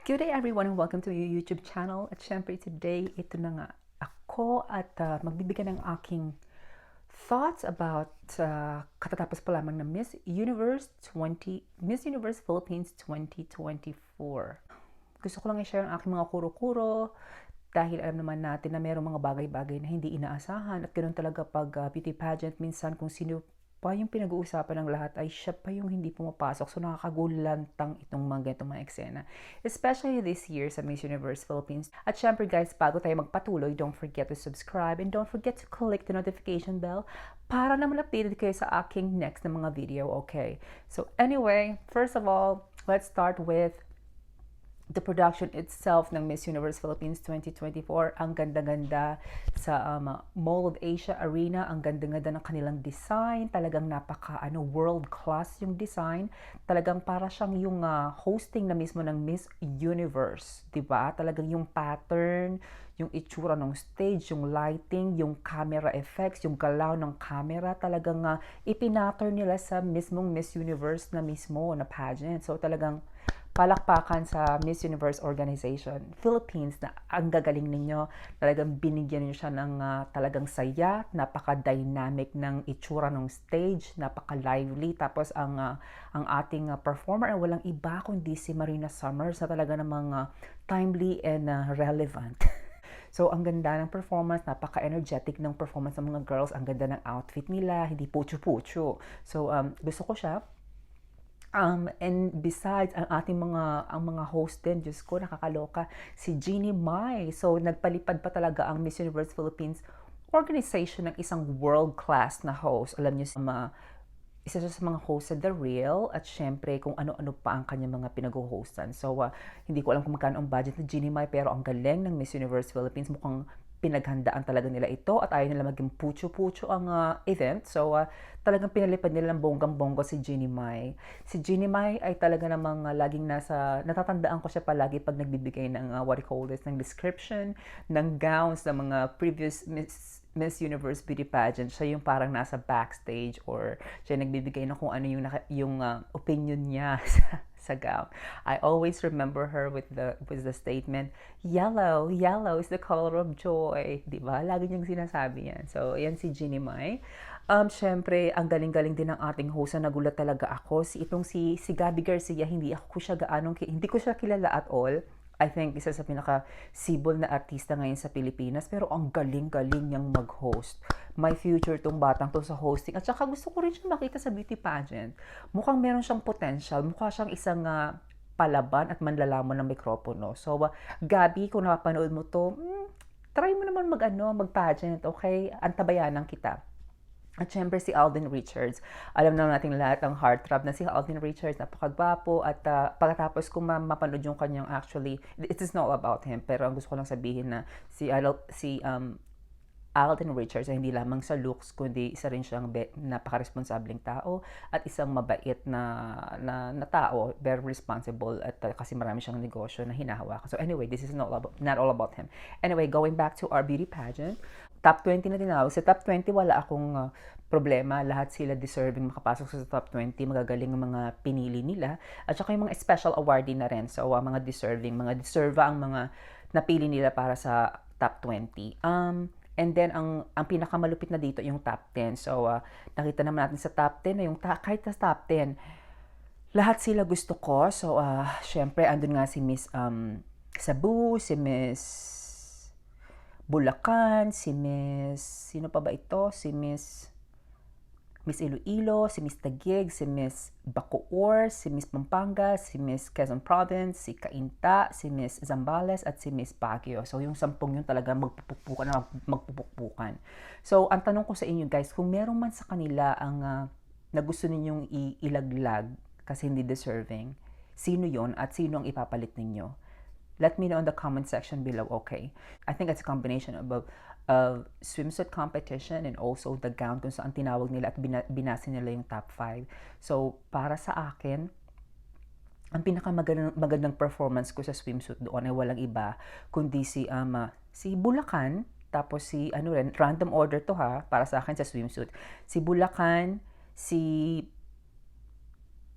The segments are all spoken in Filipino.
Good day everyone and welcome to your YouTube channel. At syempre today, ito na nga ako at magbibigay ng aking thoughts about katatapos pa lamang ng Miss Universe Philippines 2024. Gusto ko lang i-share ang aking mga kuro-kuro dahil alam naman natin na mayroong mga bagay-bagay na hindi inaasahan at ganoon talaga pag beauty pageant. Minsan kung sino pa yung pinag-uusapan ng lahat ay siya pa yung hindi pumapasok. So nakakagulantang itong mga eksena. Especially this year sa Miss Universe Philippines. At syempre guys, bago tayo magpatuloy, don't forget to subscribe and don't forget to click the notification bell para naman updated kayo sa aking next na mga video, okay? So anyway, first of all, let's start with the production itself ng Miss Universe Philippines 2024. Ang ganda-ganda sa Mall of Asia Arena. Ang ganda-ganda ng kanilang design. Talagang world class yung design. Talagang para siyang yung hosting na mismo ng Miss Universe, 'di ba? Talagang yung pattern, yung itsura ng stage, yung lighting, yung camera effects, yung galaw ng camera, talagang ipinattern nila sa mismong Miss Universe na mismo na pageant. So talagang palakpakan sa Miss Universe Organization Philippines na ang gagaling ninyo. Talagang binigyan niyo siya ng talagang saya, napaka-dynamic ng itsura ng stage, napaka-lively. Tapos ang ating performer ay walang iba kundi si Marina Summers na talaga namang timely and relevant. So, ang ganda ng performance, napaka-energetic ng performance ng mga girls, ang ganda ng outfit nila, hindi pucho-pucho. So, gusto ko siya. And besides, ang mga host din, Diyos ko, nakakaloka, si Jeannie Mai. So, nagpalipad pa talaga ang Miss Universe Philippines organization ng isang world-class na host. Alam niyo, isa siya sa mga host sa The Real at syempre kung ano-ano pa ang kanyang mga pinag-hostan. So, hindi ko alam kung magkano ang budget ni Jeannie Mai pero ang galing ng Miss Universe Philippines. Mukhang pinaghandaan talaga nila ito at ayaw nila maging pucho-pucho ang event. So, talagang pinalipad nila ng bonggang-bonggo si Jeannie Mai. Si Jeannie Mai ay talaga namang laging natatandaan ko siya palagi pag nagbibigay ng what do you call this, ng description, ng gowns ng mga previous Miss Universe beauty pageant. Siya yung parang nasa backstage or siya nagbibigay ng kung ano yung opinion niya sa gown. I always remember her with the statement, yellow is the color of joy. Di ba? Lagi niyang sinasabi yan. So, yan si Jeannie Mai. Syempre, ang galing-galing din ng ating host na nagulat talaga ako. Si Gabby Garcia, hindi ko siya kilala at all. I think isa sa pinaka-sibol na artista ngayon sa Pilipinas, pero ang galing-galing niyang mag-host. May future tong batang to sa hosting. At saka gusto ko rin siyang makita sa beauty pageant. Mukhang meron siyang potential. Mukha siyang isang palaban at manlalaman ng mikropono. So, Gabi, kung napapanood mo to, try mo naman mag-pageant, okay? Antabayanan kita. At syempre si Alden Richards. Alam naman natin lahat ang heartthrob na si Alden Richards, napakagwapo at pagkatapos kung mapanood yung kanyang actually, it is not about him, pero ang gusto ko lang sabihin na si Alden Richards ay hindi lamang sa looks kundi isa rin siyang napaka-responsabling tao at isang mabait na tao, very responsible at kasi marami siyang negosyo na hinahawakan. So anyway, this is not all about him. Anyway, going back to our beauty pageant, top 20 na tinawag. Sa top 20 wala akong problema. Lahat sila deserving makapasok sa top 20. Magagaling ang mga pinili nila. At saka yung mga special awardee na rin. So, mga deserva ang mga napili nila para sa top 20. And then, ang pinakamalupit na dito, yung top 10. So, nakita naman natin sa top 10 na kahit sa top 10, lahat sila gusto ko. So, syempre, andun nga si Miss Cebu, si Miss Bulacan, si Miss, sino pa ba ito? Si Miss Iloilo, si Miss Taguig, si Miss Bacoor, si Miss Pampanga, si Miss Quezon Province, si Cainta, si Miss Zambales, at si Miss Baguio. So, yung 10 yun talaga magpupukpukan. So, ang tanong ko sa inyo guys, kung meron man sa kanila ang na gusto ninyong ilaglag kasi hindi deserving, sino yon at sino ang ipapalit ninyo? Let me know in the comment section below, okay? I think it's a combination of swimsuit competition and also the gown kung saan tinawag nila at binasa nila yung top 5. So, para sa akin, ang pinakamagandang performance ko sa swimsuit doon ay walang iba kundi si Bulacan, tapos random order to ha, para sa akin sa swimsuit. Si Bulacan, si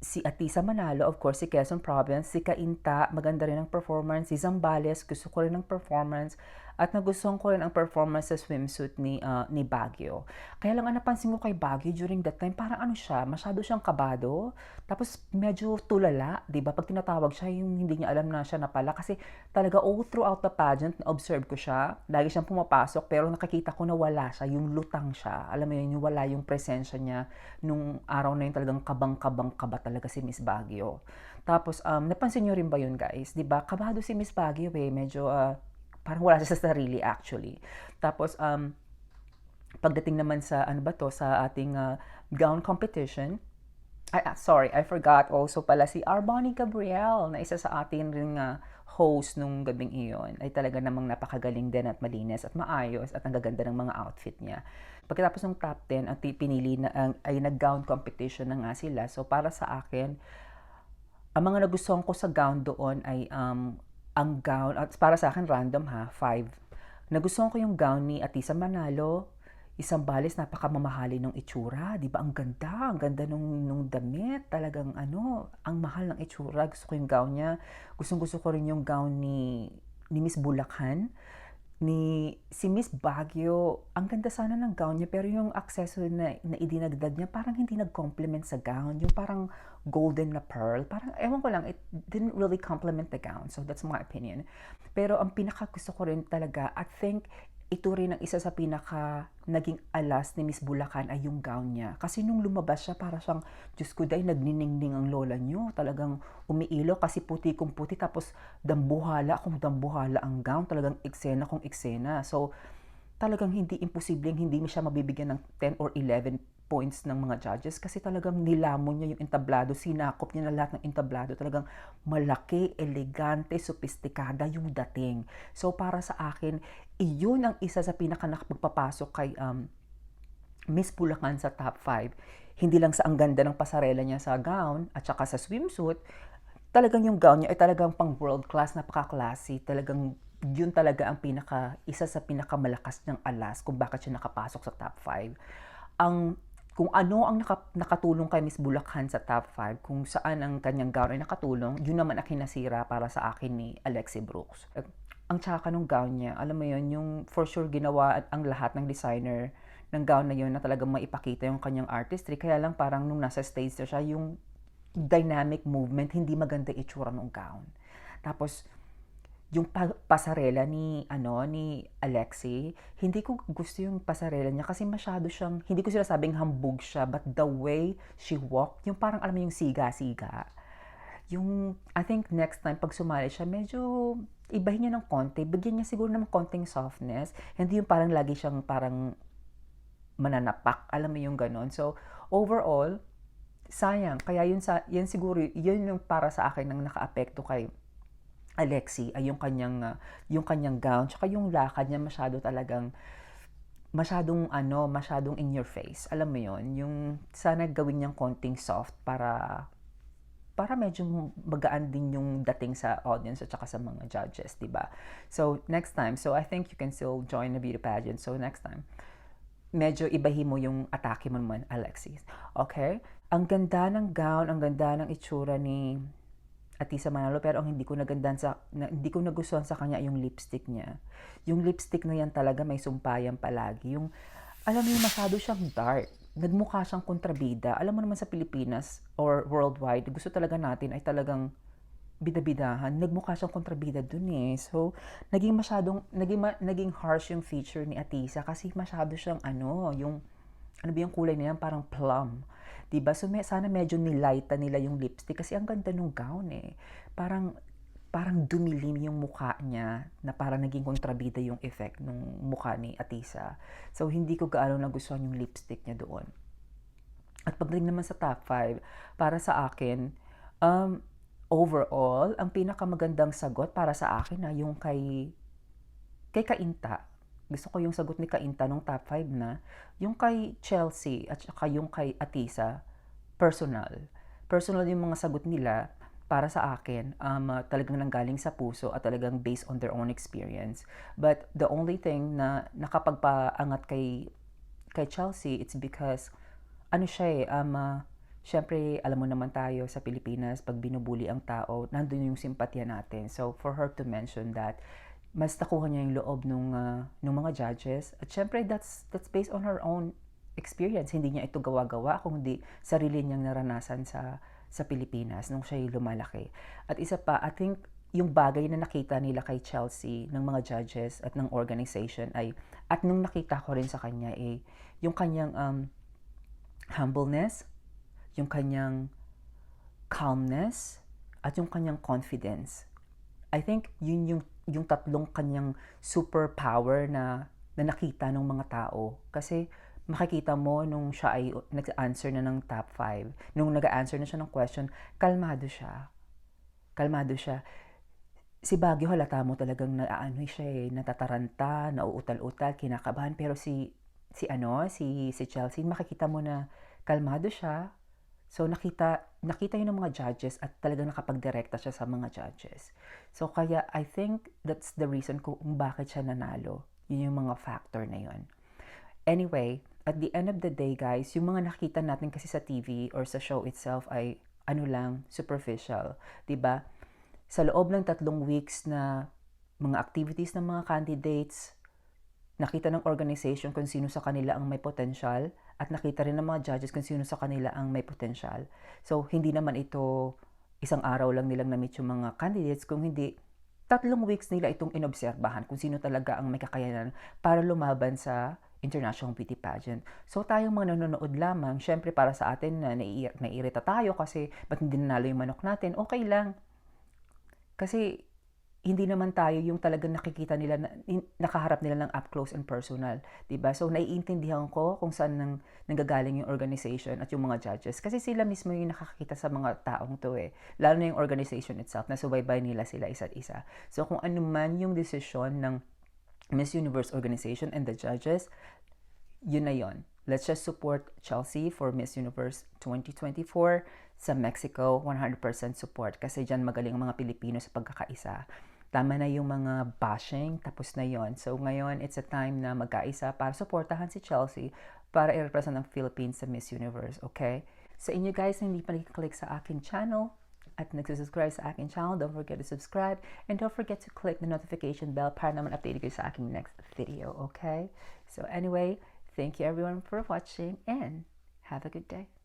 si Atisa Manalo, of course, si Quezon Province, si Cainta, maganda rin ang performance, si Zambales, gusto ko rin ang performance, at nagustuhan ko rin ang performance sa swimsuit ni Baguio. Kaya lang ang napansin ko kay Baguio during that time, parang ano siya, masyado siyang kabado, tapos medyo tulala, di ba? Pag tinatawag siya, yung hindi niya alam na siya na pala, kasi talaga all throughout the pageant, na-observe ko siya, lagi siyang pumapasok, pero nakakita ko na wala siya, yung lutang siya, alam mo yun, yung wala yung presensya niya, nung araw na yun talagang kabang-kabang kaba talaga si Miss Baguio. Tapos, napansin nyo rin ba yun guys? Di ba kabado si Miss Baguio eh, medyo parang wala siya sa sarili actually. Tapos, pagdating naman sa ano ba to, sa ating gown competition, sorry, I forgot also pala si Arboni Gabriel na isa sa atin ring host nung gabing iyon ay talaga namang napakagaling din at malinis at maayos at ang gaganda ng mga outfit niya. Pagkatapos ng top 10, ang pinili na ay nag-gown competition na nga sila. So para sa akin, ang mga nagustuhan ko sa gown doon ay ang gown, at para sa akin random ha, 5. Nagustuhan ko yung gown ni Atisa Manalo, isang balis, napakamamahali ng itsura, di ba? Ang ganda nung damit, talagang ano, ang mahal ng itsura. Gusto ko yung gown niya. Gusto ko rin yung gown ni Miss Bulacan, si Miss Baguio. Ang ganda sana ng gown niya, pero yung accessory na idinagdag niya, parang hindi nag-complement sa gown. Yung parang golden na pearl, parang, ewan ko lang, it didn't really complement the gown. So that's my opinion. Pero ang pinaka gusto ko rin talaga, I think, ito rin ang isa sa pinaka naging alas ni Miss Bulacan ay yung gown niya. Kasi nung lumabas siya, para siyang, Diyos ko day, nagniningning ang lola niyo. Talagang umiilo kasi puti kong puti, tapos dambuhala ang gown. Talagang eksena kong eksena. So, talagang hindi imposibleng hindi mo siya mabibigyan ng 10 or 11 points ng mga judges kasi talagang nilamon niya yung entablado, sinakop niya na lahat ng entablado, talagang malaki, elegante, sophisticada yung dating. So para sa akin, iyon ang isa sa pinaka nakapagpapasok kay Miss Bulacan sa top 5. Hindi lang sa ang ganda ng pasarela niya sa gown at saka sa swimsuit, talagang yung gown niya ay talagang pang world class, napaka-classy, talagang yun talaga ang isa sa pinakamalakas niyang alas kung bakit siya nakapasok sa top 5. Kung ano ang nakatulong kay Miss Bulacan sa top 5, kung saan ang kanyang gown ay nakatulong, yun naman ang kinasira para sa akin ni Alexi Brooks. Ang tsaka nung gown niya, alam mo yun, yung for sure ginawa ang lahat ng designer ng gown na yun na talagang maipakita yung kanyang artistry. Kaya lang parang nung nasa stage na siya, yung dynamic movement, hindi maganda itsura ng gown. Tapos, yung pasarela ni Alexi, hindi ko gusto yung pasarela niya kasi masyado siyang, hindi ko sinasabing hambog siya, but the way she walked, yung parang alam mo yung siga-siga. Yung, I think next time pag sumali siya, medyo ibahin niya ng konti, bigyan niya siguro ng konting softness, hindi yung parang lagi siyang parang mananapak, alam mo yung ganon. So, overall, sayang. Kaya yan siguro, yun yung para sa akin ang nakaapekto kay Alexi ay yung kanyang gown, tsaka yung lakad niya masyadong in your face. Alam mo yon, yung sana gawin niyang konting soft para medyo magaan din yung dating sa audience at saka sa mga judges, di ba? So, next time, so I think you can still join the beauty pageant. So, next time, medyo ibahin mo yung atake mo naman, Alexis. Okay? Ang ganda ng gown, ang ganda ng itsura ni Atisa Manalo, pero ang hindi ko nagustuhan sa kanya yung lipstick niya. Yung lipstick na yan talaga may sumpayan palagi. Yung, alam mo, masyado siyang dark. Nagmukha siyang kontrabida. Alam mo naman sa Pilipinas or worldwide, gusto talaga natin ay talagang bidabidahan. Nagmukha siyang kontrabida dun eh. So, naging harsh yung feature ni Atisa kasi masyado siyang yung kulay na yan, parang plum. Diba? So, sana medyo nilightan nila yung lipstick kasi ang ganda nung gown eh. Parang dumilim yung mukha niya na parang naging kontrabida yung effect ng mukha ni Atisa. So, hindi ko gaano nagustuhan yung lipstick niya doon. At pagdating naman sa top 5, para sa akin, overall, ang pinakamagandang sagot para sa akin na yung kay Cainta. Gusto ko yung sagot ni Cainta nung top 5 na. Yung kay Chelsea at saka yung kay Atisa, personal. Personal yung mga sagot nila para sa akin. Talagang nanggaling sa puso at talagang based on their own experience. But the only thing na nakapagpaangat kay Chelsea, it's because, syempre, alam mo naman tayo sa Pilipinas, pag binubuli ang tao, nandun yung simpatya natin. So, for her to mention that, mas nakuha niya yung loob nung mga judges. At syempre, that's based on her own experience. Hindi niya ito gawa-gawa, kundi sarili niyang naranasan sa Pilipinas nung siya'y lumalaki. At isa pa, I think, yung bagay na nakita nila kay Chelsea ng mga judges at ng organization at nung nakita ko rin sa kanya yung kanyang humbleness, yung kanyang calmness, at yung kanyang confidence. I think yun yung tatlong kanyang superpower na nakita ng mga tao. Kasi makikita mo nung siya ay nag-answer na ng top 5, nung nag-answer na siya ng question, kalmado siya. Kalmado siya. Si Baguio, halata mo talagang siya natataranta, nauutal-utal, kinakabahan. Pero si Chelsea, makikita mo na kalmado siya. So nakita yun ng mga judges at talagang nakapagdirekta siya sa mga judges. So kaya I think that's the reason kung bakit siya nanalo. Yun yung mga factor na yun. Anyway, at the end of the day guys, yung mga nakita natin kasi sa TV or sa show itself ay superficial, 'di ba? Sa loob ng 3 weeks na mga activities ng mga candidates, nakita ng organization kung sino sa kanila ang may potential at nakita rin ng mga judges kung sino sa kanila ang may potential. So, hindi naman ito isang araw lang nilang na-meet yung mga candidates, kung hindi 3 weeks nila itong inobserbahan kung sino talaga ang may kakayanan para lumaban sa international beauty pageant. So, tayong mga nanonood lamang, syempre para sa atin na naiirita tayo kasi ba't hindi nanalo yung manok natin, okay lang. Kasi hindi naman tayo yung talagang nakikita nila, nakaharap nila ng up close and personal, 'di ba? So naiintindihan ko kung saan nanggagaling yung organization at yung mga judges kasi sila mismo yung nakakita sa mga taong 'to Lalo na yung organization itself, na subaybay nila sila isa't isa. So kung ano man yung decision ng Miss Universe organization and the judges, yun na yun. Let's just support Chelsea for Miss Universe 2024 sa Mexico, 100% support kasi dyan magaling ang mga Pilipino sa pagkakaisa. Tama na yung mga bashing, tapos na yon. So ngayon, it's a time na magkaisa para supportahan si Chelsea para i-represent ang Philippines sa Miss Universe, okay? Sa inyo guys na hindi pa nakiklik sa akin channel at nagsusubscribe sa akin channel, don't forget to subscribe and don't forget to click the notification bell para naman update kayo sa aking next video, okay? So anyway, thank you everyone for watching and have a good day.